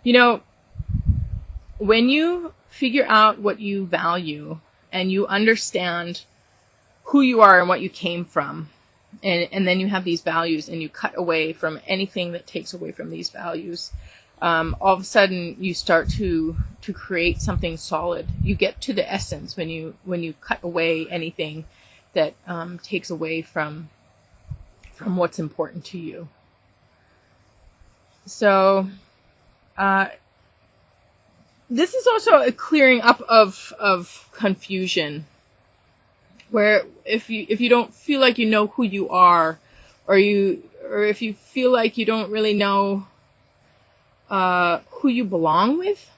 You know, when you figure out what you value and you understand who you are and what you came from, and then you have these values and you cut away from anything that takes away from these values, all of a sudden you start to create something solid. You get to the essence when you cut away anything that takes away from what's important to you. So this is also a clearing up of confusion, where if you don't feel like you know who you are, or if you feel like you don't really know who you belong with,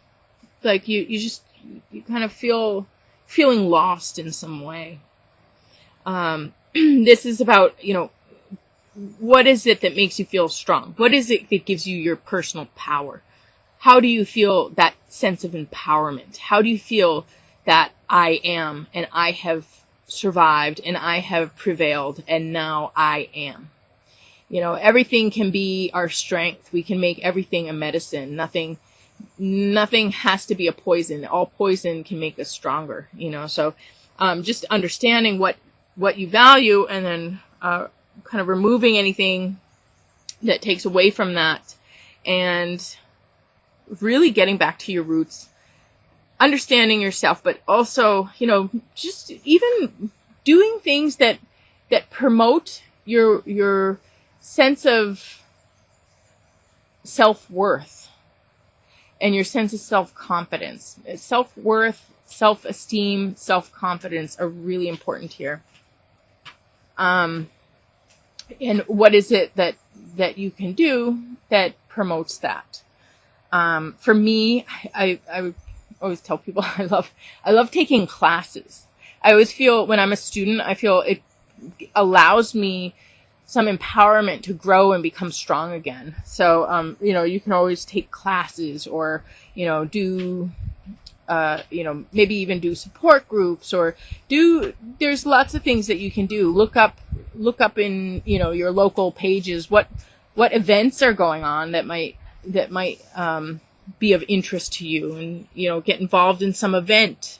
like you kind of feeling lost in some way. This is about, what is it that makes you feel strong? What is it that gives you your personal power? How do you feel that sense of empowerment? How do you feel that I am, and I have survived, and I have prevailed, and now I am? Everything can be our strength. We can make everything a medicine. Nothing has to be a poison. All poison can make us stronger, So, just understanding what you value, and then, kind of removing anything that takes away from that, and really getting back to your roots, understanding yourself, but also, just even doing things that promote your sense of self-worth and your sense of self-confidence. Self-worth, self-esteem, self-confidence are really important here. And what is it that you can do that promotes that? For me, I always tell people I love taking classes. I always feel when I'm a student, I feel it allows me some empowerment to grow and become strong again. So, you can always take classes, or, do, maybe even do support groups, or there's lots of things that you can do. Look up in, your local pages, what events are going on that might be of interest to you, and, get involved in some event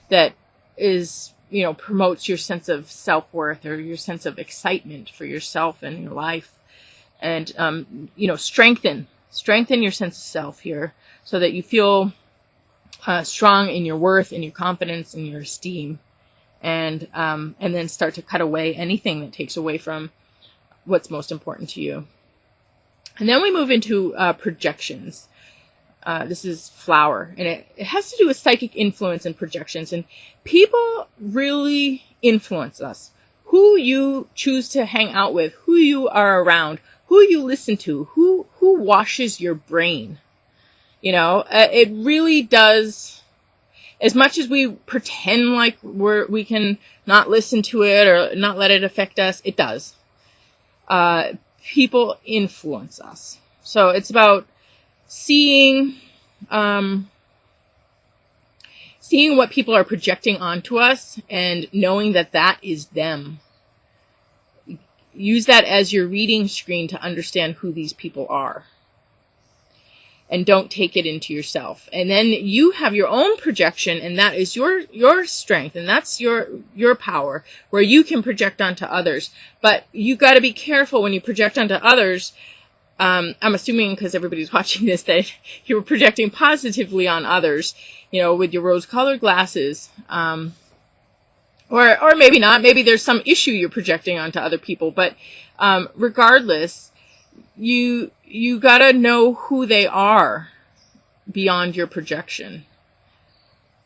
that is, promotes your sense of self-worth, or your sense of excitement for yourself and your life. And, strengthen your sense of self here, so that you feel strong in your worth, in your confidence, in your esteem, and then start to cut away anything that takes away from what's most important to you. And then we move into projections. This is flower, and it has to do with psychic influence and projections. And people really influence us. Who you choose to hang out with, who you are around, who you listen to, who washes your brain. It really does. As much as we pretend like we can not listen to it or not let it affect us, it does. People influence us. So it's about seeing what people are projecting onto us, and knowing that is them. Use that as your reading screen to understand who these people are. And don't take it into yourself. And then you have your own projection, and that is your strength, and that's your power, where you can project onto others. But you got to be careful when you project onto others. I'm assuming, because everybody's watching this, that you're projecting positively on others, with your rose-colored glasses. Or maybe not. Maybe there's some issue you're projecting onto other people. But regardless, you gotta know who they are beyond your projection.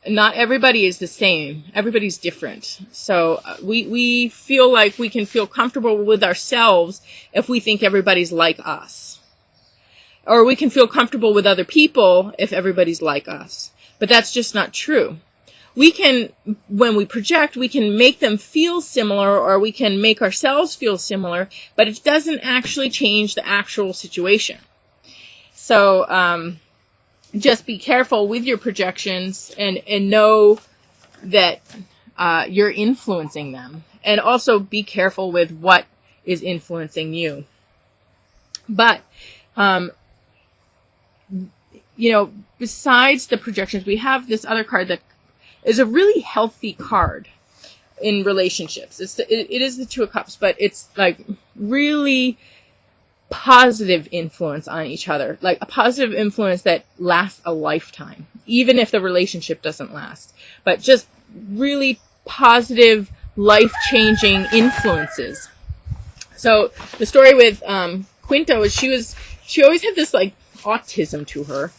Not everybody is the same. Everybody's different. So we feel like we can feel comfortable with ourselves if we think everybody's like us. Or we can feel comfortable with other people if everybody's like us. But that's just not true. When we project, we can make them feel similar, or we can make ourselves feel similar, but it doesn't actually change the actual situation. So, just be careful with your projections, and know that, you're influencing them. And also be careful with what is influencing you. But, besides the projections, we have this other card that is a really healthy card in relationships. It is the Two of Cups, but it's like really positive influence on each other, like a positive influence that lasts a lifetime, even if the relationship doesn't last, but just really positive, life-changing influences. So the story with Quinto is she always had this like autism to her,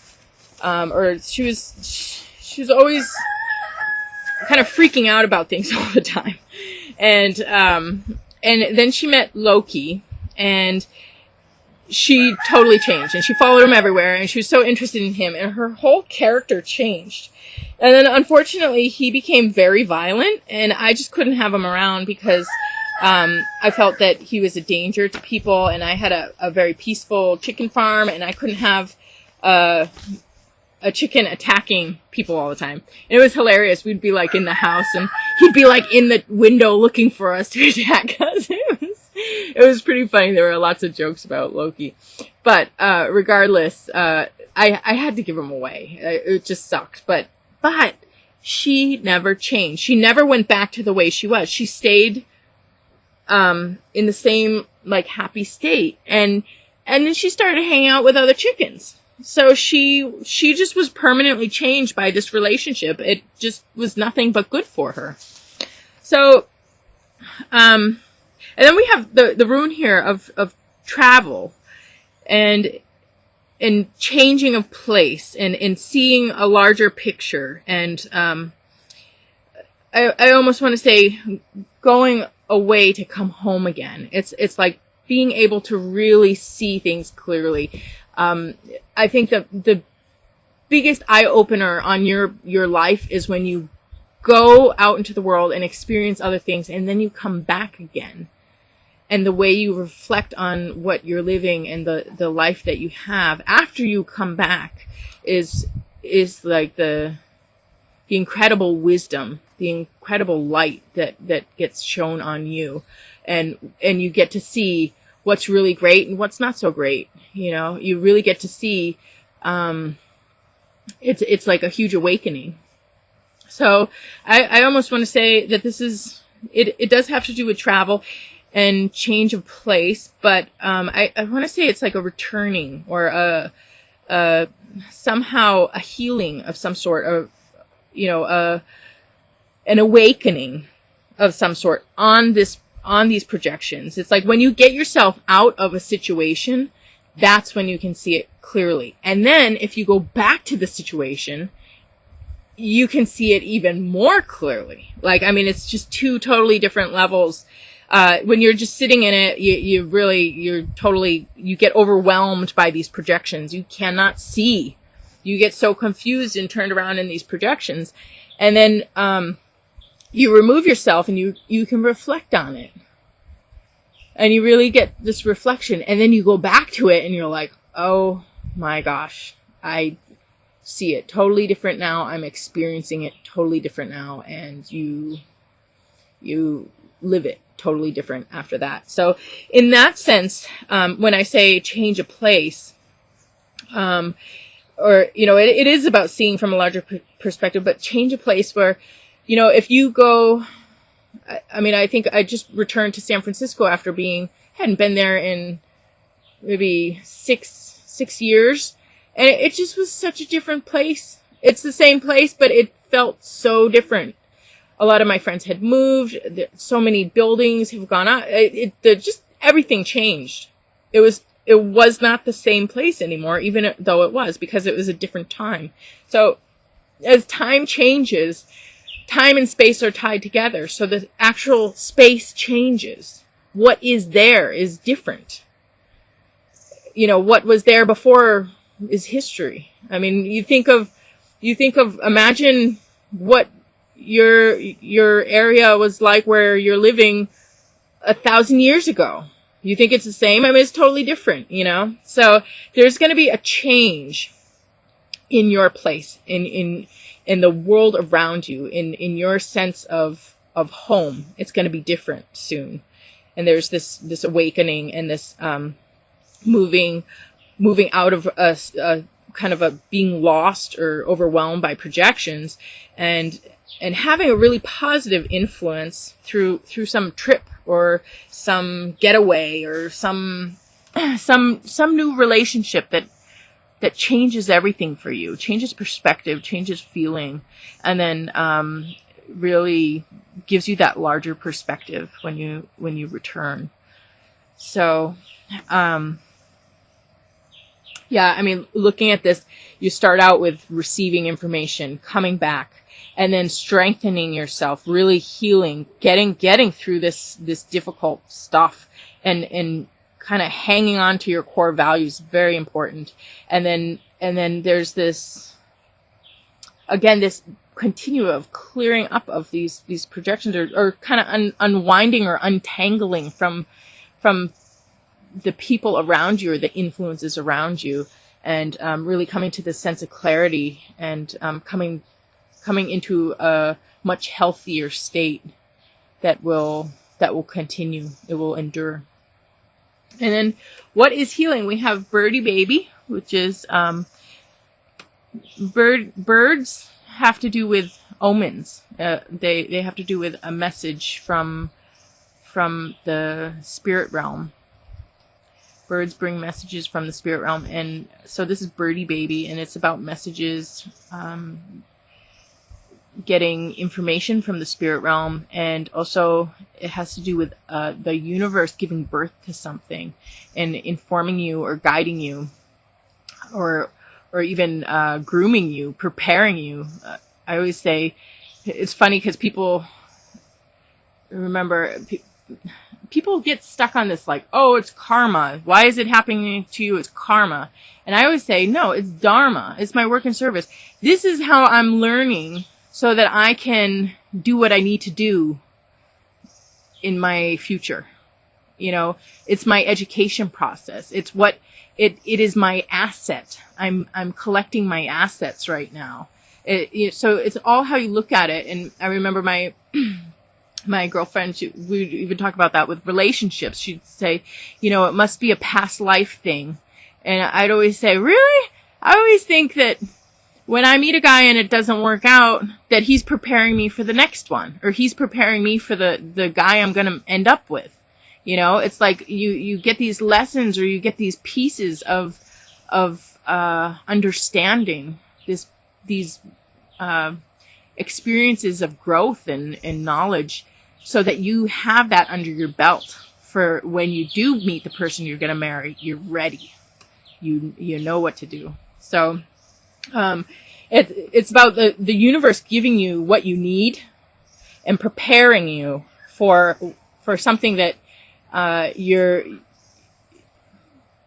or she was always kind of freaking out about things all the time, and then she met Loki, and she totally changed, and she followed him everywhere, and she was so interested in him, and her whole character changed. And then unfortunately he became very violent, and I just couldn't have him around because I felt that he was a danger to people, and I had a very peaceful chicken farm, and I couldn't have a chicken attacking people all the time. And it was hilarious. We'd be like in the house, and he'd be like in the window looking for us to attack us. It was pretty funny. There were lots of jokes about Loki. But regardless, I had to give him away. It just sucked. But she never changed. She never went back to the way she was. She stayed in the same like happy state. And then she started hanging out with other chickens. So she just was permanently changed by this relationship. It just was nothing but good for her. So, and then we have the rune here of travel and changing of place and seeing a larger picture. And, I almost want to say going away to come home again. It's like being able to really see things clearly. I think that the biggest eye opener on your life is when you go out into the world and experience other things, and then you come back again. And the way you reflect on what you're living and the life that you have after you come back is like the incredible wisdom, the incredible light that gets shown on you, and you get to see what's really great and what's not so great. You really get to see, it's like a huge awakening. So I almost want to say that this is, it does have to do with travel and change of place, but, I want to say it's like a returning or somehow a healing of some sort, of, an awakening of some sort on these projections. It's like when you get yourself out of a situation, that's when you can see it clearly. And then if you go back to the situation, you can see it even more clearly. Like, I mean, it's just two totally different levels. When you're just sitting in it, you get overwhelmed by these projections. You cannot see. You get so confused and turned around in these projections. And then, you remove yourself and you can reflect on it. And you really get this reflection, and then you go back to it and you're like, oh my gosh, I see it totally different now. I'm experiencing it totally different now. And you live it totally different after that. So in that sense, when I say change a place, it is about seeing from a larger perspective, but change a place where, if you go, I think I just returned to San Francisco after hadn't been there in maybe six years. And it just was such a different place. It's the same place, but it felt so different. A lot of my friends had moved. So many buildings have gone up. Just everything changed. It was not the same place anymore, even though it was, because it was a different time. So as time changes, time and space are tied together. So the actual space changes. What is there is different. What was there before is history. I mean, imagine what your area was like where you're living 1,000 years ago. You think it's the same? I mean, it's totally different, So there's going to be a change in your place, in the world around you, in your sense of home. It's going to be different soon. And there's this awakening and this, moving out of a kind of a being lost or overwhelmed by projections, and having a really positive influence through some trip or some getaway or some new relationship that changes everything for you, changes perspective, changes feeling, and then really gives you that larger perspective when you return. So, yeah, I mean, looking at this, you start out with receiving information, coming back, and then strengthening yourself, really healing, getting through this difficult stuff, and kind of hanging on to your core values, very important. And then there's this, again, this continuum of clearing up of these projections, or kind of unwinding or untangling from the people around you or the influences around you, and really coming to this sense of clarity, and coming into a much healthier state that will continue. It will endure. And then what is healing? We have birdie baby, which is birds have to do with omens. They have to do with a message from the spirit realm. Birds bring messages from the spirit realm, and so this is birdie baby, and it's about messages, getting information from the spirit realm, and also it has to do with the universe giving birth to something and informing you or guiding you, or even grooming you, preparing you. I always say, it's funny because people get stuck on this, like, oh, it's karma. Why is it happening to you? It's karma. And I always say, no, it's dharma. It's my work and service. This is how I'm learning so that I can do what I need to do in my future. You know, it's my education process. It's what it is, my asset. I'm collecting my assets right now. So it's all how you look at it. And I remember my girlfriend, we even talk about that with relationships. She'd say, you know, it must be a past life thing. And I'd always say, really? I always think that when I meet a guy and it doesn't work out, that he's preparing me for the next one, or he's preparing me for the guy I'm going to end up with. You know, it's like you get these lessons, or you get these pieces of understanding these experiences of growth and knowledge, so that you have that under your belt for when you do meet the person you're going to marry. You're ready. You know what to do. So, it's about the universe giving you what you need and preparing you for something that you're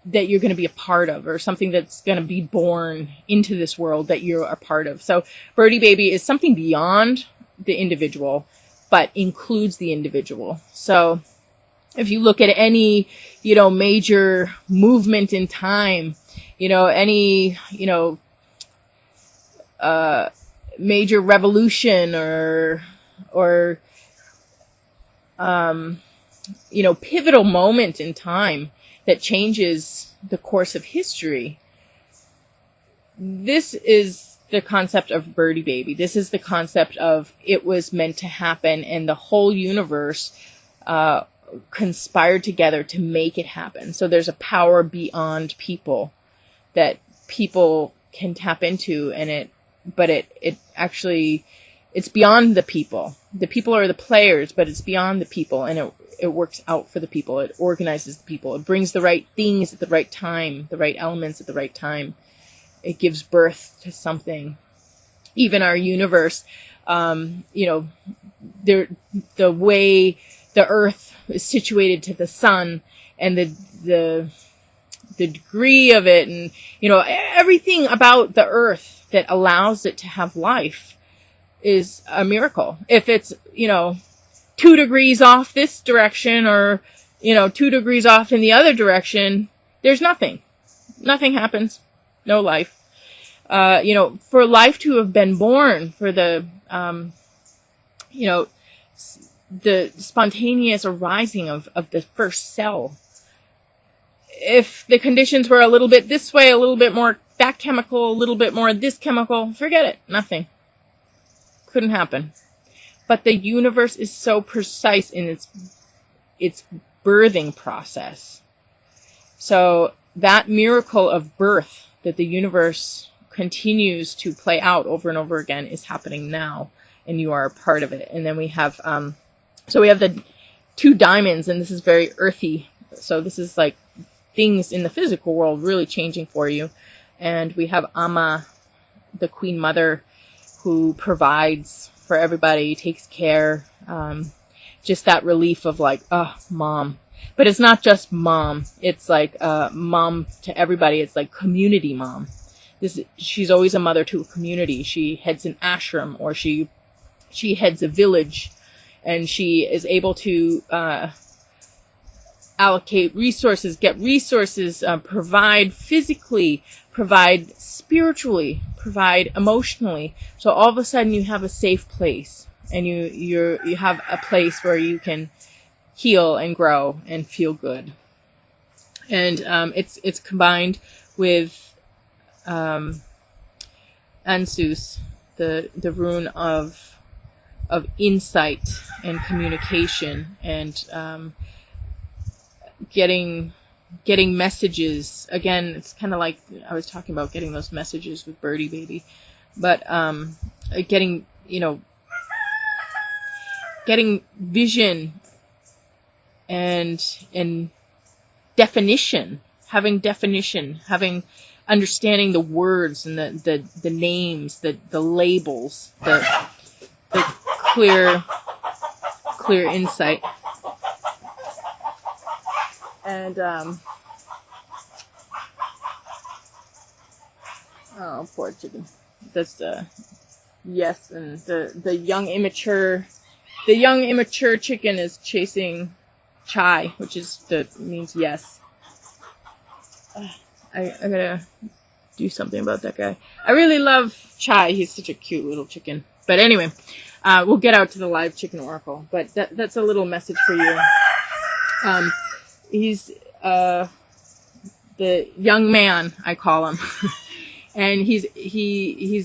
going to be a part of, or something that's going to be born into this world that you're a part of. So birdie baby is something beyond the individual, but includes the individual. So if you look at any, major movement in time, any, major revolution or pivotal moment in time that changes the course of history. This is the concept of birdie baby. This is the concept of it was meant to happen, and the whole universe conspired together to make it happen. So there's a power beyond people that people can tap into, but it actually, it's beyond the people. The people are the players, but it's beyond the people, and it works out for the people. It organizes the people. It brings the right things at the right time, the right elements at the right time. It gives birth to something. Even our universe, the way the earth is situated to the sun, and the degree of it, and, everything about the earth that allows it to have life is a miracle. If it's, 2 degrees off this direction, or, 2 degrees off in the other direction, there's nothing. Nothing happens. No life. For life to have been born, for the spontaneous arising of the first cell, if the conditions were a little bit this way, a little bit more that chemical, a little bit more of this chemical, forget it. Nothing. Couldn't happen. But the universe is so precise in its birthing process. So that miracle of birth that the universe continues to play out over and over again is happening now, and you are a part of it. And then we have, so we have the 2 diamonds, and this is very earthy. So this is like things in the physical world really changing for you. And we have Amma, the Queen Mother, who provides for everybody, takes care, just that relief of like, oh, mom. But it's not just mom. It's like mom to everybody. It's like community mom. She's always a mother to a community. She heads an ashram, or she heads a village, and she is able to allocate resources, get resources, provide physically, provide spiritually, provide emotionally. So all of a sudden you have a safe place, and you have a place where you can heal and grow and feel good. And it's combined with Ansus, the rune of insight and communication, and getting messages. Again, it's kind of like I was talking about getting those messages with Birdie Baby, but getting vision and definition, having understanding the words and the names, the labels, the clear insight. And oh, poor chicken. That's yes, and the young immature chicken is chasing Chai, which means yes. I gotta do something about that guy. I really love Chai. He's such a cute little chicken. But anyway, we'll get out to the live chicken oracle. But that's a little message for you. He's the young man, I call him, and he's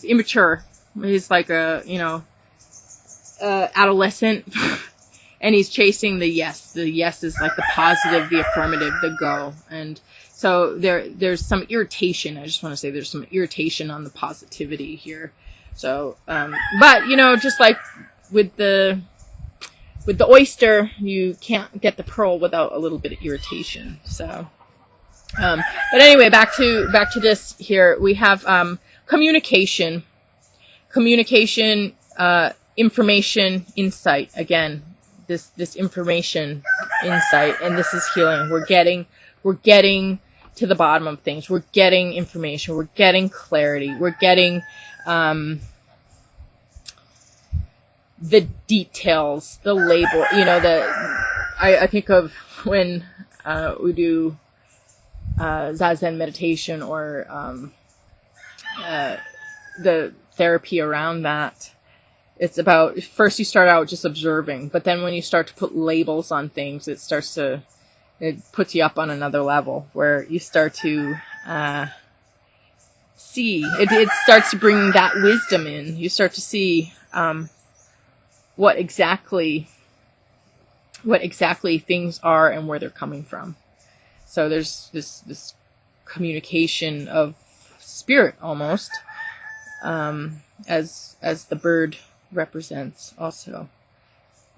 immature. He's like a adolescent. And he's chasing the yes. The yes is like the positive, the affirmative, the go. And so there's some irritation. I just want to say there's some irritation on the positivity here. So, but just like with the oyster, you can't get the pearl without a little bit of irritation. So, but anyway, back to this here. We have communication, information, insight. Again, this information, insight, and this is healing. We're getting to the bottom of things. We're getting information. We're getting clarity. We're getting the details, the label. I think of when we do Zazen meditation, or the therapy around that. It's about, first you start out just observing, but then when you start to put labels on things, it puts you up on another level where you start to see. It starts to bring that wisdom in. You start to see what exactly things are and where they're coming from. So there's this communication of spirit almost, as the bird represents also.